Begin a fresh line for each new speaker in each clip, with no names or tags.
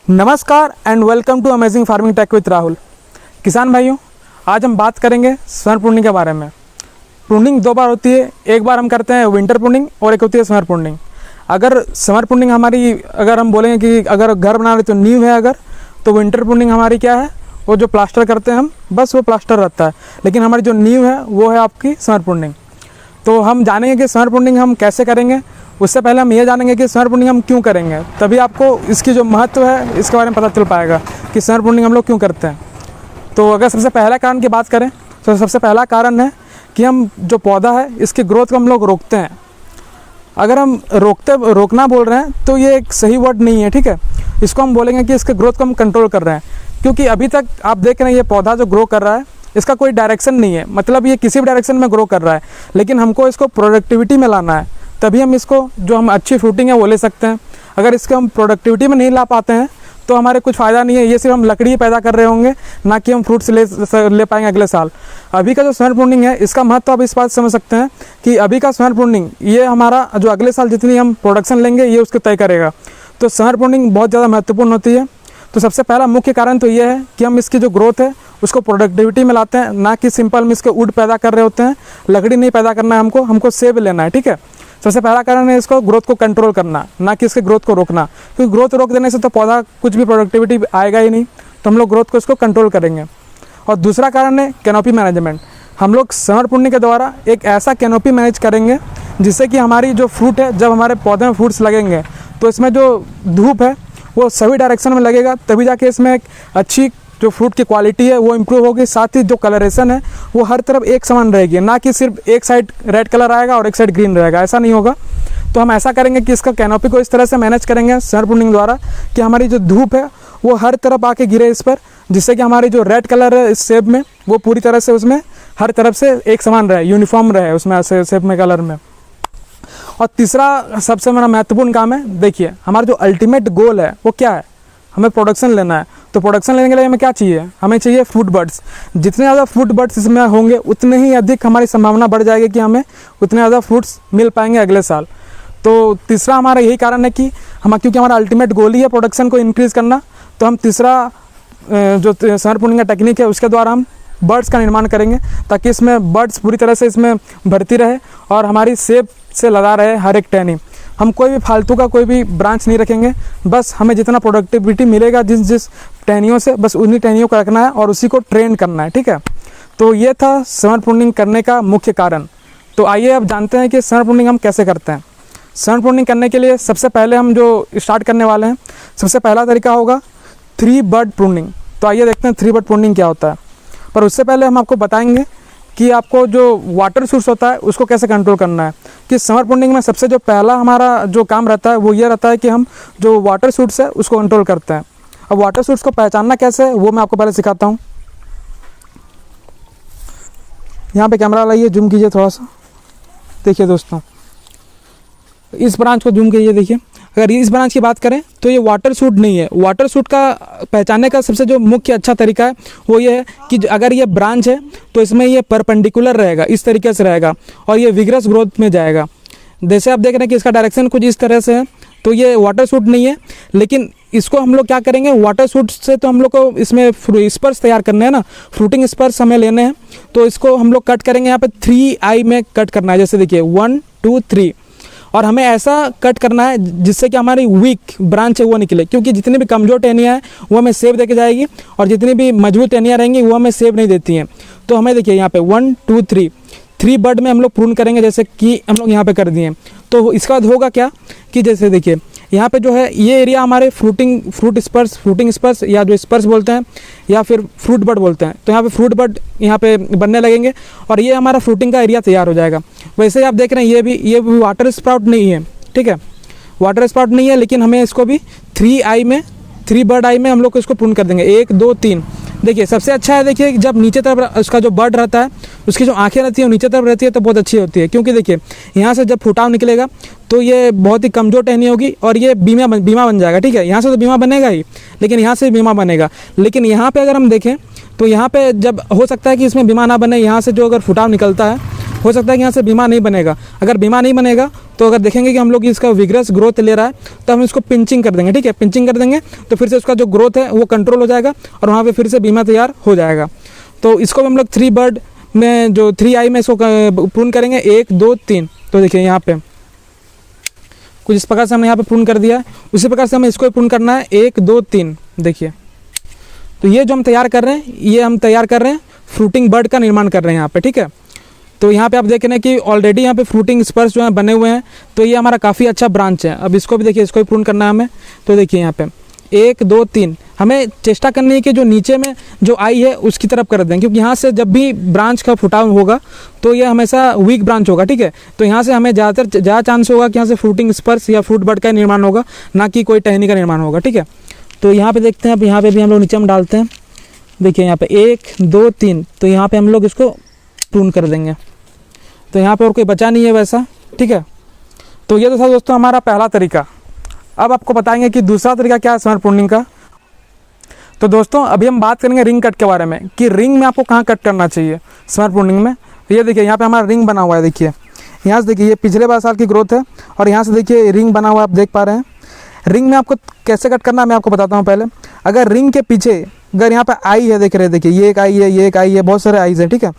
नमस्कार and welcome to amazing farming tech with Rahul. किसान भाइयों, आज हम बात करेंगे समर प्रूनिंग के बारे में। प्रूनिंग दो बार होती है, एक बार हम करते हैं विंटर प्रूनिंग और एक होती है समर प्रूनिंग। अगर समर प्रूनिंग हमारी, अगर हम बोलेंगे कि अगर घर बना रहे तो नींव है, अगर तो विंटर प्रूनिंग हमारी क्या है, वो जो प्लास्टर करते हैं हम, बस वो प्लास्टर रहता है। लेकिन हमारी जो नींव है वो है आपकी समर प्रूनिंग। तो हम जानेंगे कि समर प्रूनिंग हम कैसे करेंगे। उससे पहले हम ये जानेंगे कि समर प्रूनिंग हम क्यों करेंगे, तभी आपको इसकी जो महत्व है इसके बारे में पता चल पाएगा कि समर प्रूनिंग हम लोग क्यों करते हैं। तो अगर सबसे पहला कारण की बात करें तो सबसे पहला कारण है कि हम जो पौधा है इसकी ग्रोथ को हम लोग रोकते हैं। अगर हम रोकना बोल रहे हैं तो ये एक सही वर्ड नहीं है, ठीक है। इसको हम बोलेंगे कि इसके ग्रोथ को हम कंट्रोल कर रहे हैं, क्योंकि अभी तक आप देख रहे हैं ये पौधा जो ग्रो कर रहा है इसका कोई डायरेक्शन नहीं है, मतलब ये किसी भी डायरेक्शन में ग्रो कर रहा है। लेकिन हमको इसको प्रोडक्टिविटी में लाना है, तभी हम इसको जो हम अच्छी फ्रूटिंग है वो ले सकते हैं। अगर इसको हम प्रोडक्टिविटी में नहीं ला पाते हैं तो हमारे कुछ फ़ायदा नहीं है, ये सिर्फ हम लकड़ी पैदा कर रहे होंगे, ना कि हम फ्रूट्स ले पाएंगे अगले साल। अभी का जो समर प्रूनिंग है इसका महत्व आप इस बात समझ सकते हैं कि अभी का समर प्रूनिंग ये हमारा जो अगले साल जितनी हम प्रोडक्शन लेंगे ये उसको तय करेगा। तो समर प्रूनिंग बहुत ज़्यादा महत्वपूर्ण होती है। तो सबसे पहला मुख्य कारण तो ये है कि हम इसकी जो ग्रोथ है उसको प्रोडक्टिविटी में लाते हैं, ना कि सिंपल में इसके वुड पैदा कर रहे होते हैं। लकड़ी नहीं पैदा करना है हमको सेब लेना है, ठीक है। सबसे पहला कारण है इसको ग्रोथ को कंट्रोल करना, ना कि इसके ग्रोथ को रोकना, क्योंकि ग्रोथ रोक देने से तो पौधा कुछ भी प्रोडक्टिविटी आएगा ही नहीं। तो हम लोग ग्रोथ को इसको कंट्रोल करेंगे। और दूसरा कारण है कैनोपी मैनेजमेंट। हम लोग समर प्रूनिंग के द्वारा एक ऐसा कैनोपी मैनेज करेंगे जिससे कि हमारी जो फ्रूट है, जब हमारे पौधे में फ्रूट्स लगेंगे तो इसमें जो धूप है वो सभी डायरेक्शन में लगेगा, तभी जाके इसमें एक अच्छी जो फ्रूट की क्वालिटी है वो इम्प्रूव होगी। साथ ही जो कलरेशन है वो हर तरफ एक समान रहेगी, ना कि सिर्फ एक साइड रेड कलर आएगा और एक साइड ग्रीन रहेगा, ऐसा नहीं होगा। तो हम ऐसा करेंगे कि इसका कैनोपी को इस तरह से मैनेज करेंगे समर प्रूनिंग द्वारा कि हमारी जो धूप है वो हर तरफ आके गिरे इस पर, जिससे कि हमारी जो रेड कलर है इस सेब में वो पूरी तरह से उसमें हर तरफ से एक समान रहे, यूनिफॉर्म रहे उसमें सेब में कलर में। और तीसरा सबसे मेरा महत्वपूर्ण काम है, देखिए हमारा जो अल्टीमेट गोल है वो क्या है, हमें प्रोडक्शन लेना है। तो प्रोडक्शन लेने के लिए हमें क्या चाहिए, हमें चाहिए फ्रूट बर्ड्स। जितने ज़्यादा फ्रूट बर्ड्स इसमें होंगे उतने ही अधिक हमारी संभावना बढ़ जाएगी कि हमें उतने ज़्यादा फ्रूट्स मिल पाएंगे अगले साल। तो तीसरा हमारा यही कारण है कि क्योंकि हमारा अल्टीमेट गोल ही है प्रोडक्शन को इंक्रीज़ करना, तो हम तीसरा जो समर प्रूनिंग का टेक्निक है उसके द्वारा हम बर्ड्स का निर्माण करेंगे, ताकि इसमें बर्ड्स पूरी तरह से इसमें भरती रहे और हमारी सेब से लदा रहे हर एक टहनी। हम कोई भी फालतू का कोई भी ब्रांच नहीं रखेंगे, बस हमें जितना प्रोडक्टिविटी मिलेगा जिस टहनियों से, बस उन्हीं टहनियों को रखना है और उसी को ट्रेन करना है, ठीक है। तो ये था समर प्रूनिंग करने का मुख्य कारण। तो आइए अब जानते हैं कि समर प्रूनिंग हम कैसे करते हैं। समर प्रूनिंग करने के लिए सबसे पहले हम जो स्टार्ट करने वाले हैं, सबसे पहला तरीका होगा 3 बड प्रूनिंग। तो आइए देखते हैं 3 बड प्रूनिंग क्या होता है। पर उससे पहले हम आपको बताएंगे कि आपको जो वाटर सोर्स होता है उसको कैसे कंट्रोल करना है। कि समर प्रूनिंग में सबसे जो पहला हमारा जो काम रहता है वो ये रहता है कि हम जो वाटर सोर्स है उसको कंट्रोल करते हैं। अब वाटर सोर्स को पहचानना कैसे है वो मैं आपको पहले सिखाता हूँ। यहाँ पे कैमरा लाइए, जूम कीजिए थोड़ा सा, देखिए दोस्तों इस ब्रांच को जूम कीजिए। देखिए अगर इस ब्रांच की बात करें तो ये वाटर सूट नहीं है। वाटर सूट का पहचानने का सबसे जो मुख्य अच्छा तरीका है वो ये है कि अगर ये ब्रांच है तो इसमें ये परपेंडिकुलर रहेगा, इस तरीके से रहेगा और ये विग्रस ग्रोथ में जाएगा। जैसे आप देख रहे हैं कि इसका डायरेक्शन कुछ इस तरह से है, तो ये वाटर सूट नहीं है। लेकिन इसको हम लोग क्या करेंगे, वाटर सूट से तो हम लोग को इसमें स्पर्श तैयार करने हैं ना, फ्रूटिंग स्पर्श हमें लेने हैं। तो इसको हम लोग कट करेंगे, यहाँ पे 3I में कट करना है। जैसे देखिए 1 2 3, और हमें ऐसा कट करना है जिससे कि हमारी वीक ब्रांच है वो निकले, क्योंकि जितनी भी कमज़ोर टहनियाँ हैं वो हमें सेब दे के जाएगी और जितनी भी मजबूत टहनियाँ रहेंगी वो हमें सेब नहीं देती हैं। तो हमें देखिए यहाँ पे 1 2 3 बड में हम लोग प्रून करेंगे, जैसे कि हम लोग यहाँ पे कर दिए। तो इसका बाद होगा क्या कि जैसे देखिए यहाँ पे जो है ये एरिया हमारे फ्रूटिंग स्पर्श या जो स्पर्श बोलते हैं या फिर फ्रूट बड बोलते हैं, तो यहाँ पे फ्रूट बड यहाँ पे बनने लगेंगे और ये हमारा फ्रूटिंग का एरिया तैयार हो जाएगा। वैसे ही आप देख रहे हैं ये भी वाटर स्प्राउट नहीं है, ठीक है, वाटर स्प्राउट नहीं है, लेकिन हमें इसको भी 3 बर्ड आई में हम लोग को इसको प्रून कर देंगे। 1 2 3। देखिए सबसे अच्छा है, देखिए जब नीचे तरफ उसका जो बर्ड रहता है उसकी जो आंखें रहती है वो नीचे तरफ रहती है तो बहुत अच्छी होती है, क्योंकि देखिए यहाँ से जब फुटाव निकलेगा तो ये बहुत ही कमज़ोर टहनी होगी और ये बीमा बन जाएगा, ठीक है। यहाँ से तो बीमा बनेगा ही, लेकिन यहाँ से बीमा बनेगा। लेकिन यहाँ पे अगर हम देखें तो यहाँ पे जब हो सकता है कि इसमें बीमा ना बने, यहाँ से जो अगर फुटाव निकलता है हो सकता है कि यहाँ से बीमा नहीं बनेगा। अगर बीमा नहीं बनेगा तो अगर देखेंगे कि हम लोग इसका विग्रस ग्रोथ ले रहा है तो हम इसको पिंचिंग कर देंगे, ठीक है। पिंचिंग कर देंगे तो फिर से उसका जो ग्रोथ है वो कंट्रोल हो जाएगा और वहाँ पे फिर से बीमा तैयार हो जाएगा। तो इसको भी हम लोग 3 बर्ड में जो 3 आई में इसको प्रून करेंगे, 1 2 3। तो देखिए यहाँ पे कुछ इस प्रकार से हमने यहाँ पे प्रून कर दिया है, उसी प्रकार से हमें इसको प्रून करना है 1 2 3। देखिए तो ये जो हम तैयार कर रहे हैं, ये हम तैयार कर रहे हैं फ्रूटिंग बर्ड का निर्माण कर रहे हैं यहाँ पे, ठीक है। तो यहाँ पे आप देख रहे हैं कि ऑलरेडी यहाँ पे फ्रूटिंग स्पर्स जो है बने हुए हैं, तो ये हमारा काफ़ी अच्छा ब्रांच है। अब इसको भी देखिए, इसको भी प्रून करना है हमें। तो देखिए यहाँ पे 1 2 3 हमें चेष्टा करनी है कि जो नीचे में जो आई है उसकी तरफ कर दें, क्योंकि यहाँ से जब भी ब्रांच का फुटाव होगा तो ये हमेशा वीक ब्रांच होगा, ठीक है। तो यहाँ से हमें ज़्यादा चांस होगा कि यहाँ से फ्रूटिंग स्पर्स या फ्रूट बर्ड का निर्माण होगा, ना कि कोई टहनी का निर्माण होगा, ठीक है। तो यहाँ पे देखते हैं, अब यहाँ पे भी हम लोग नीचे में डालते हैं। देखिए यहाँ पे 1 2 3, तो यहाँ पे हम लोग इसको प्रून कर देंगे। तो यहाँ पे और कोई बचा नहीं है वैसा, ठीक है। तो ये तो था दोस्तों हमारा पहला तरीका। अब आपको बताएंगे कि दूसरा तरीका क्या है समर प्रूनिंग का। तो दोस्तों अभी हम बात करेंगे रिंग कट के बारे में, कि रिंग में आपको कहाँ कट करना चाहिए समर प्रूनिंग में। तो ये देखिए यहाँ पे हमारा रिंग बना हुआ है। देखिए यहाँ से देखिए, ये पिछले साल की ग्रोथ है और यहाँ से देखिए रिंग बना हुआ है, आप देख पा रहे हैं। रिंग में आपको कैसे कट करना है मैं आपको बताता हूँ पहले। अगर रिंग के पीछे अगर यहाँ पे आई है, देख रहे हैं, देखिए ये एक आई है, ये एक आई है, बहुत सारे आईज हैं, ठीक है।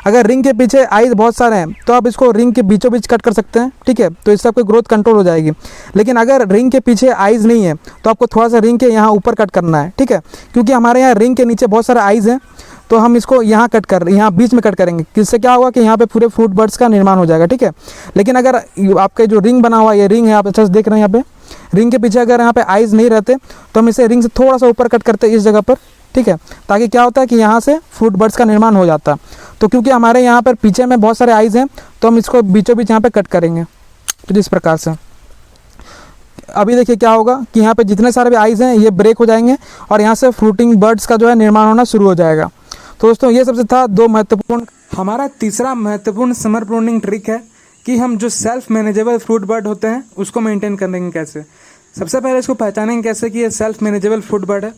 अगर रिंग के पीछे आईज बहुत सारे हैं तो आप इसको रिंग के बीचों बीच कट कर सकते हैं, ठीक है। तो इससे आपकी ग्रोथ कंट्रोल हो जाएगी। लेकिन अगर रिंग के पीछे आईज नहीं है तो आपको थोड़ा सा रिंग के यहाँ ऊपर कट करना है, ठीक है। क्योंकि हमारे यहाँ रिंग के नीचे बहुत सारे आईज हैं, तो हम इसको यहाँ कट कर, यहाँ बीच में कट करेंगे। किससे क्या होगा कि यहाँ पे पूरे फ्रूट बर्ड्स का निर्माण हो जाएगा, ठीक है। लेकिन अगर आपके जो रिंग बना हुआ है, ये रिंग है, आप अच्छा से देख रहे हैं, यहाँ पे रिंग के पीछे अगर यहाँ पे आईज नहीं रहते तो हम इसे रिंग से थोड़ा सा ऊपर कट करते हैं इस जगह पर, ठीक है। ताकि क्या होता है कि यहाँ से फ्रूट बर्ड्स का निर्माण हो जाता है। तो क्योंकि हमारे यहाँ पर पीछे में बहुत सारे आईज हैं तो हम इसको बीचों बीच यहाँ पे कट करेंगे। तो जिस प्रकार से अभी देखिए क्या होगा कि यहाँ पे जितने सारे भी आईज हैं ये ब्रेक हो जाएंगे और यहाँ से फ्रूटिंग बर्ड्स का जो है निर्माण होना शुरू हो जाएगा। तो दोस्तों ये सबसे था 2 महत्वपूर्ण। हमारा तीसरा महत्वपूर्ण समर प्रूनिंग ट्रिक है कि हम जो सेल्फ मैनेजेबल फ्रूट बर्ड होते हैं उसको मेंटेन करेंगे कैसे। सबसे पहले इसको पहचानेंगे कैसे कि ये सेल्फ मैनेजेबल फ्रूट बर्ड है।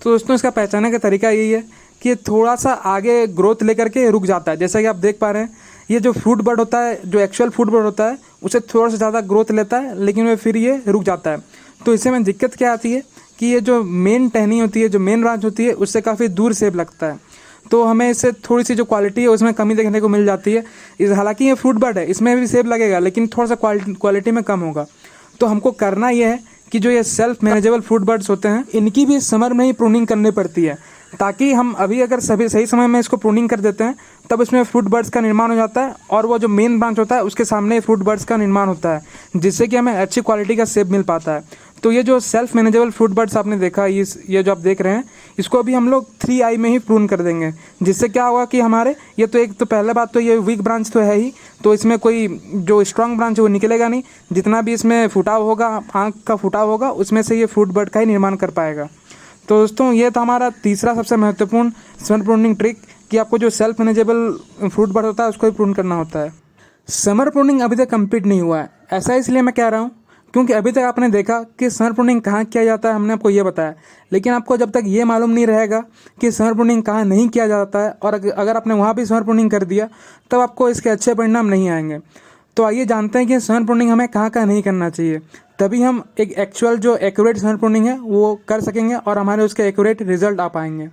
तो दोस्तों इसका पहचानने का तरीका यही है कि ये थोड़ा सा आगे ग्रोथ लेकर के रुक जाता है। जैसा कि आप देख पा रहे हैं, ये जो फ्रूट बर्ड होता है, जो एक्चुअल फ्रूट बर्ड होता है, उसे थोड़ा सा ज़्यादा ग्रोथ लेता है, लेकिन वह फिर ये रुक जाता है। तो इससे में दिक्कत क्या आती है कि ये जो मेन टहनी होती है, जो मेन ब्रांच होती है, उससे काफ़ी दूर सेब लगता है। तो हमें इससे थोड़ी सी जो क्वालिटी है उसमें कमी देखने को मिल जाती है। हालांकि ये फ्रूट बर्ड है, इसमें भी सेब लगेगा, लेकिन थोड़ा सा क्वालिटी में कम होगा। तो हमको करना यह है कि जो ये सेल्फ मैनेजेबल फ्रूट बर्ड्स होते हैं, इनकी भी समर में ही प्रूनिंग करनी पड़ती है, ताकि हम अभी अगर सही समय में इसको प्रूनिंग कर देते हैं तब इसमें फ्रूट बर्ड्स का निर्माण हो जाता है और वो जो मेन ब्रांच होता है उसके सामने फ्रूट बर्ड्स का निर्माण होता है, जिससे कि हमें अच्छी क्वालिटी का सेब मिल पाता है। तो ये जो सेल्फ मैनेजेबल फ्रूट बर्ड्स आपने देखा, ये जो आप देख रहे हैं, इसको अभी हम लोग 3 आई में ही प्रून कर देंगे। जिससे क्या होगा कि हमारे ये तो एक तो पहले बात तो ये वीक ब्रांच तो है ही, तो इसमें कोई जो स्ट्रॉन्ग ब्रांच है वो निकलेगा नहीं। जितना भी इसमें फुटाव होगा, आँख का फुटाव होगा, उसमें से ये फ्रूट बर्ड का ही निर्माण कर पाएगा। तो दोस्तों ये था हमारा तीसरा सबसे महत्वपूर्ण समर प्रूनिंग ट्रिक, कि आपको जो सेल्फ मैनेजेबल फ्रूट बर्ड होता है उसको ही प्रून करना होता है। समर प्रूनिंग अभी तक कंप्लीट नहीं हुआ है, ऐसा इसलिए मैं कह रहा हूँ क्योंकि अभी तक आपने देखा कि समर प्रूनिंग कहाँ किया जाता है, हमने आपको ये बताया। लेकिन आपको जब तक ये मालूम नहीं रहेगा कि समर प्रूनिंग कहाँ नहीं किया जाता है, और अगर आपने वहाँ भी समर प्रूनिंग कर दिया, तब आपको इसके अच्छे परिणाम नहीं आएंगे। तो आइए जानते हैं कि समर प्रूनिंग हमें कहाँ कहाँ नहीं करना चाहिए, तभी हम एक एक्चुअल जो एक्यूरेट समर प्रूनिंग है वो कर सकेंगे और हमारे उसके एक्यूरेट रिजल्ट आ पाएंगे।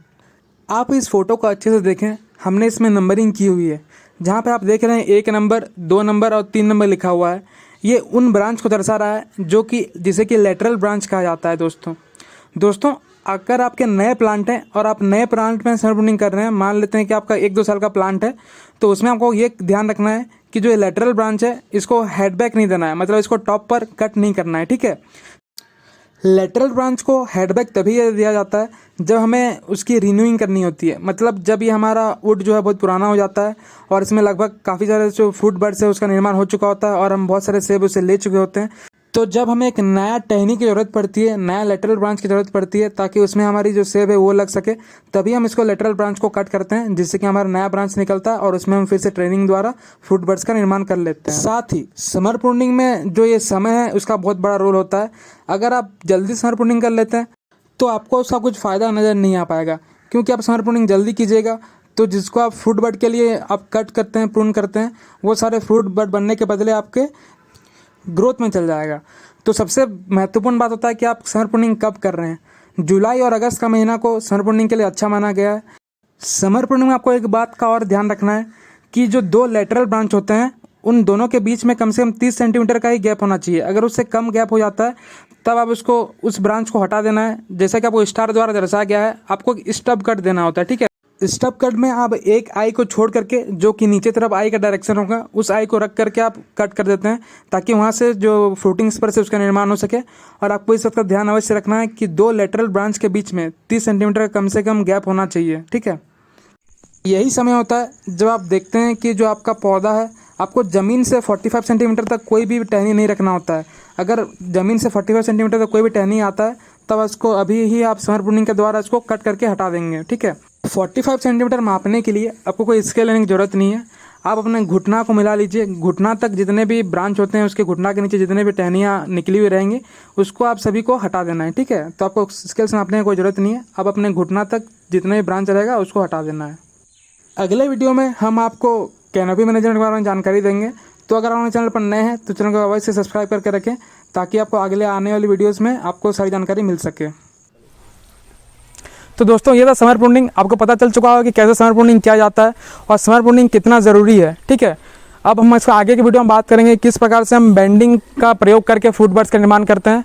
आप इस फोटो को अच्छे से देखें, हमने इसमें नंबरिंग की हुई है। जहाँ पे आप देख रहे हैं 1 नंबर, 2 नंबर और 3 नंबर लिखा हुआ है, ये उन ब्रांच को दर्शा रहा है जो कि जिसे कि लेटरल ब्रांच कहा जाता है। दोस्तों अगर आपके नए प्लांट हैं और आप नए प्लांट में समर प्रूनिंग कर रहे हैं, मान लेते हैं कि आपका 1-2 साल का प्लांट है, तो उसमें आपको ये ध्यान रखना है कि जो लेटरल ब्रांच है इसको हेडबैक नहीं देना है, मतलब इसको टॉप पर कट नहीं करना है, ठीक है। लेटरल ब्रांच को हेडबैक तभी दिया जाता है जब हमें उसकी रिन्यूइंग करनी होती है, मतलब जब ये हमारा वुड जो है बहुत पुराना हो जाता है और इसमें लगभग काफ़ी सारे जो फ्रूट बर्ड्स है उसका निर्माण हो चुका होता है और हम बहुत सारे सेब उससे ले चुके होते हैं। तो जब हमें एक नया टहनी की ज़रूरत पड़ती है, नया लेटरल ब्रांच की ज़रूरत पड़ती है, ताकि उसमें हमारी जो सेब है वो लग सके, तभी हम इसको लेटरल ब्रांच को कट करते हैं, जिससे कि हमारा नया ब्रांच निकलता है और उसमें हम फिर से ट्रेनिंग द्वारा फ्रूट बर्ड्स का निर्माण कर लेते हैं। साथ ही समर प्रूनिंग में जो ये समय है उसका बहुत बड़ा रोल होता है। अगर आप जल्दी समर प्रूनिंग कर लेते हैं तो आपको उसका कुछ फ़ायदा नज़र नहीं आ पाएगा, क्योंकि आप समर प्रूनिंग जल्दी कीजिएगा तो जिसको आप फ्रूट बड के लिए आप कट करते हैं, प्रून करते हैं, वो सारे फ्रूट बड बनने के बदले आपके ग्रोथ में चल जाएगा। तो सबसे महत्वपूर्ण बात होता है कि आप समर प्रूनिंग कब कर रहे हैं। जुलाई और अगस्त का महीना को समर प्रूनिंग के लिए अच्छा माना गया है। समर प्रूनिंग में आपको एक बात का और ध्यान रखना है कि जो दो लेटरल ब्रांच होते हैं उन दोनों के बीच में कम से कम 30 सेंटीमीटर का ही गैप होना चाहिए। अगर उससे कम गैप हो जाता है तब आप उसको उस ब्रांच को हटा देना है। जैसा कि आपको स्टार द्वारा दर्शाया गया है, आपको स्टब कट देना होता है, ठीक है। स्टब कट में आप एक आई को छोड़ करके, जो कि नीचे तरफ आई का डायरेक्शन होगा, उस आई को रख करके आप कट कर देते हैं ताकि वहाँ से जो फ्रूटिंग स्पर से उसका निर्माण हो सके। और आपको इस बात का ध्यान अवश्य रखना है कि दो लेटरल ब्रांच के बीच में 30 सेंटीमीटर का कम से कम गैप होना चाहिए, ठीक है। यही समय होता है जब आप देखते हैं कि जो आपका पौधा है, आपको ज़मीन से 45 सेंटीमीटर तक कोई भी टहनी नहीं रखना होता है। अगर ज़मीन से 45 सेंटीमीटर तक कोई भी टहनी आता है तब इसको अभी ही आप समर प्रूनिंग के द्वारा इसको कट करके हटा देंगे, ठीक है। 45 सेंटीमीटर मापने के लिए आपको कोई स्केल लेने की ज़रूरत नहीं है। आप अपने घुटना को मिला लीजिए। घुटना तक जितने भी ब्रांच होते हैं उसके घुटना के नीचे जितने भी टहनियाँ निकली हुई रहेंगी उसको आप सभी को हटा देना है, ठीक है। तो आपको स्केल से नापने की कोई ज़रूरत नहीं है। आप अपने घुटना तक जितने भी ब्रांच रहेगा उसको हटा देना है। अगले वीडियो में हम आपको कैनोपी मैनेजमेंट के बारे में जानकारी देंगे। तो अगर हमारे चैनल पर नए हैं तो चैनल को अवश्य सब्सक्राइब करके रखें ताकि आपको अगले आने वाली वीडियोस में आपको सारी जानकारी मिल सके। तो दोस्तों, ये था समर प्रूनिंग। आपको पता चल चुका होगा कि कैसे समर प्रूनिंग किया जाता है और समर प्रूनिंग कितना ज़रूरी है, ठीक है। अब हम इसका आगे की वीडियो में बात करेंगे किस प्रकार से हम बेंडिंग का प्रयोग करके फ्रूट बड्स का निर्माण करते हैं।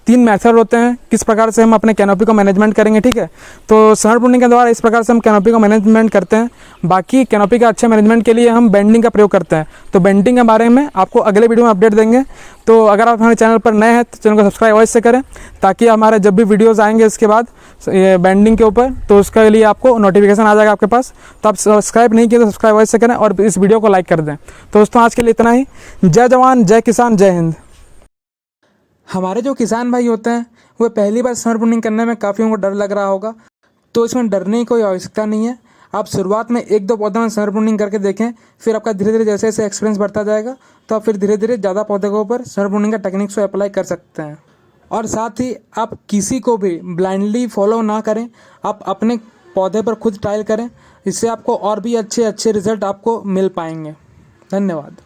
3 मेथड होते हैं किस प्रकार से हम अपने कैनोपी को मैनेजमेंट करेंगे, ठीक है। तो समर प्रूनिंग के द्वारा इस प्रकार से हम कैनोपी को मैनेजमेंट करते हैं। बाकी कैनोपी का अच्छे मैनेजमेंट के लिए हम बेंडिंग का प्रयोग करते हैं। तो बेंडिंग के बारे में आपको अगले वीडियो में अपडेट देंगे। तो अगर आप हमारे चैनल पर नए हैं तो चैनल को सब्सक्राइब अवश्य करें ताकि हमारे जब भी वीडियोज़ आएंगे इसके बाद बेंडिंग के ऊपर तो उसके लिए आपको नोटिफिकेशन आ जाएगा आपके पास। तो आप सब्सक्राइब नहीं किए तो सब्सक्राइब अवश्य करें और इस वीडियो को लाइक कर दें। तो दोस्तों, आज के लिए इतना ही। जय जवान, जय किसान, जय हिंद। हमारे जो किसान भाई होते हैं वो पहली बार समर प्रूनिंग करने में काफ़ी उनको डर लग रहा होगा। तो इसमें डरने की कोई आवश्यकता नहीं है। आप शुरुआत में 1-2 पौधों में समर प्रूनिंग करके देखें, फिर आपका धीरे धीरे जैसे जैसे एक्सपीरियंस बढ़ता जाएगा तो आप फिर धीरे धीरे ज़्यादा पौधे के ऊपर समर प्रूनिंग का टेक्निक्स को अप्लाई कर सकते हैं। और साथ ही आप किसी को भी ब्लाइंडली फॉलो ना करें, आप अपने पौधे पर खुद ट्रायल करें। इससे आपको और भी अच्छे अच्छे रिजल्ट आपको मिल पाएंगे। धन्यवाद।